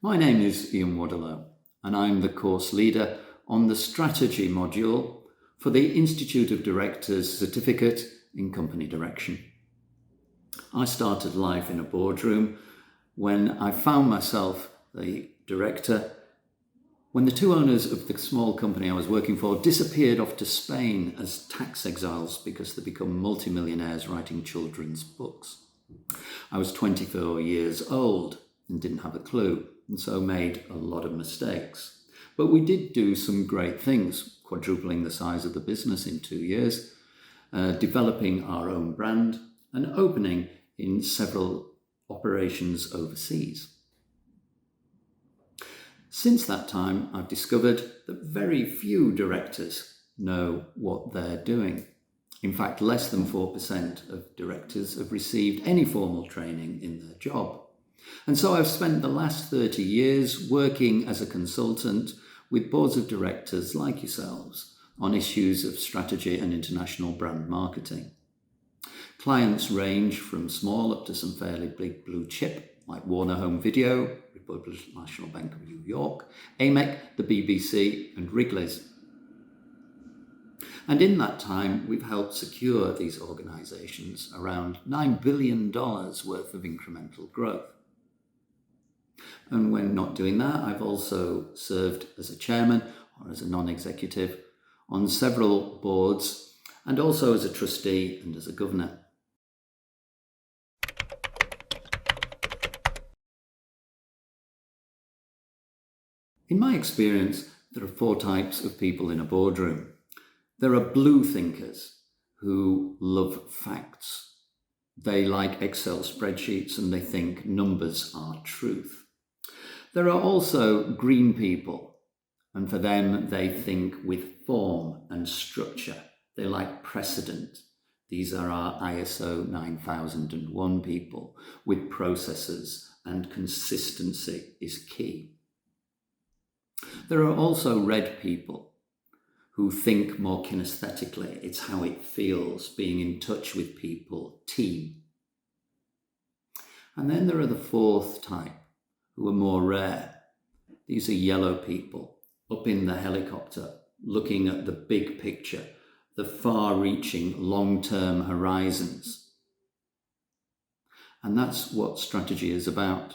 My name is Ian Vadдлоу, and I'm the course leader on the strategy module for the Institute of Directors Certificate in Company Direction. I started life in a boardroom when I found myself the director when the two owners of the small company I was working for disappeared off to Spain as tax exiles because they become multimillionaires writing children's books. I was 24 years old and didn't have a clue, and so made a lot of mistakes. But we did do some great things, quadrupling the size of the business in 2 years, developing our own brand and opening in several operations overseas. Since that time, I've discovered that very few directors know what they're doing. In fact, less than 4% of directors have received any formal training in their job. And so I've spent the last 30 years working as a consultant with boards of directors like yourselves on issues of strategy and international brand marketing. Clients range from small up to some fairly big blue chip, like Warner Home Video, Republic National Bank of New York, AMEC, the BBC, and Wrigley's. And in that time, we've helped secure these organisations around $9 billion worth of incremental growth. And when not doing that, I've also served as a chairman or as a non-executive on several boards, and also as a trustee and as a governor. In my experience, there are 4 types of people in a boardroom. There are blue thinkers who love facts. They like Excel spreadsheets and they think numbers are truth. There are also green people, and for them, they think with form and structure. They like precedent. These are our ISO 9001 people with processes, and consistency is key. There are also red people who think more kinesthetically. It's how it feels, being in touch with people, team. And then there are the 4th type, who are more rare. These are yellow people, up in the helicopter, looking at the big picture, the far-reaching long-term horizons. And that's what strategy is about.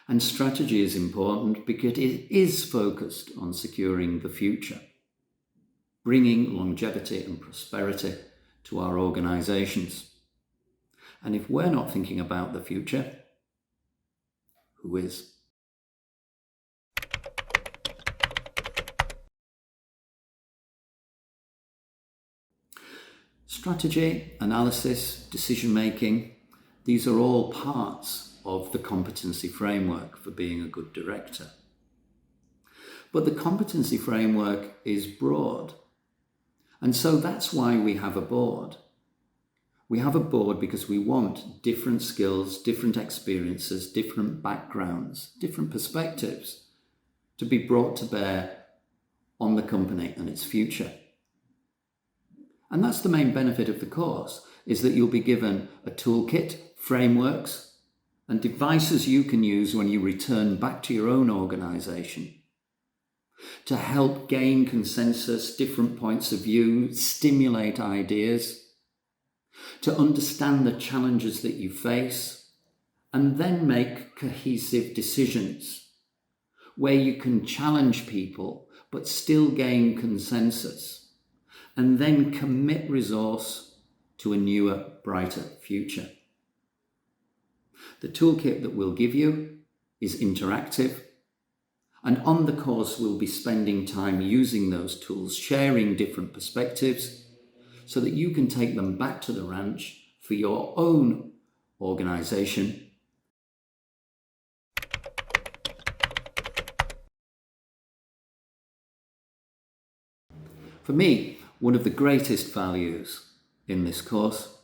And strategy is important because it is focused on securing the future, bringing longevity and prosperity to our organisations. And if we're not thinking about the future, who is? Strategy, analysis, decision-making, these are all parts of the competency framework for being a good director. But the competency framework is broad. And so that's why we have a board. We have a board because we want different skills, different experiences, different backgrounds, different perspectives to be brought to bear on the company and its future. And that's the main benefit of the course, is that you'll be given a toolkit, frameworks, and devices you can use when you return back to your own organisation to help gain consensus, different points of view, stimulate ideas, to understand the challenges that you face, and then make cohesive decisions where you can challenge people but still gain consensus, and then commit resource to a newer, brighter future. The toolkit that we'll give you is interactive, and on the course we'll be spending time using those tools, sharing different perspectives so that you can take them back to the ranch for your own organisation. For me, one of the greatest values in this course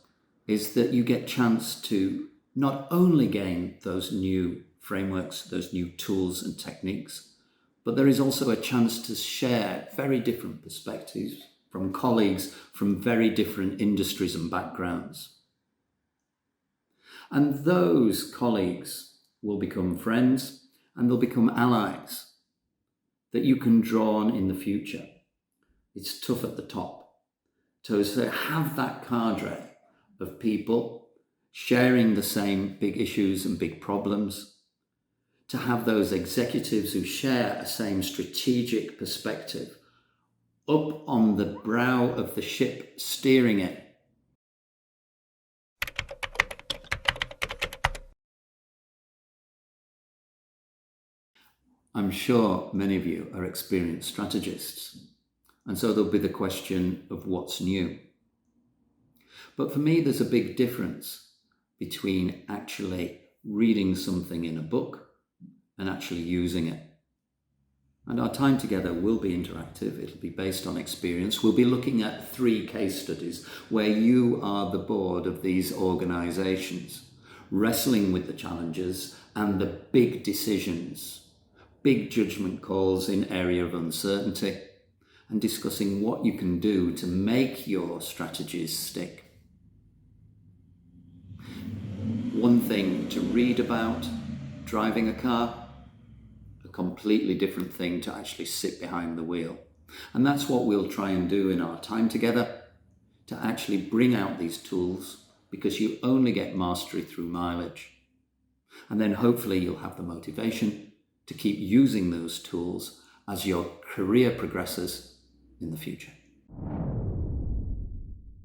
is that you get a chance to not only gain those new frameworks, those new tools and techniques, but there is also a chance to share very different perspectives from colleagues from very different industries and backgrounds. And those colleagues will become friends and they'll become allies that you can draw on in the future. It's tough at the top to have that cadre of people sharing the same big issues and big problems, to have those executives who share a same strategic perspective up on the brow of the ship steering it. I'm sure many of you are experienced strategists, and so there'll be the question of what's new. But for me, there's a big difference between actually reading something in a book and actually using it. And our time together will be interactive. It'll be based on experience. We'll be looking at 3 case studies where you are the board of these organizations, wrestling with the challenges and the big decisions, big judgment calls in area of uncertainty, and discussing what you can do to make your strategies stick. One thing to read about driving a car, a completely different thing to actually sit behind the wheel. And that's what we'll try and do in our time together, to actually bring out these tools, because you only get mastery through mileage. And then hopefully you'll have the motivation to keep using those tools as your career progresses in the future.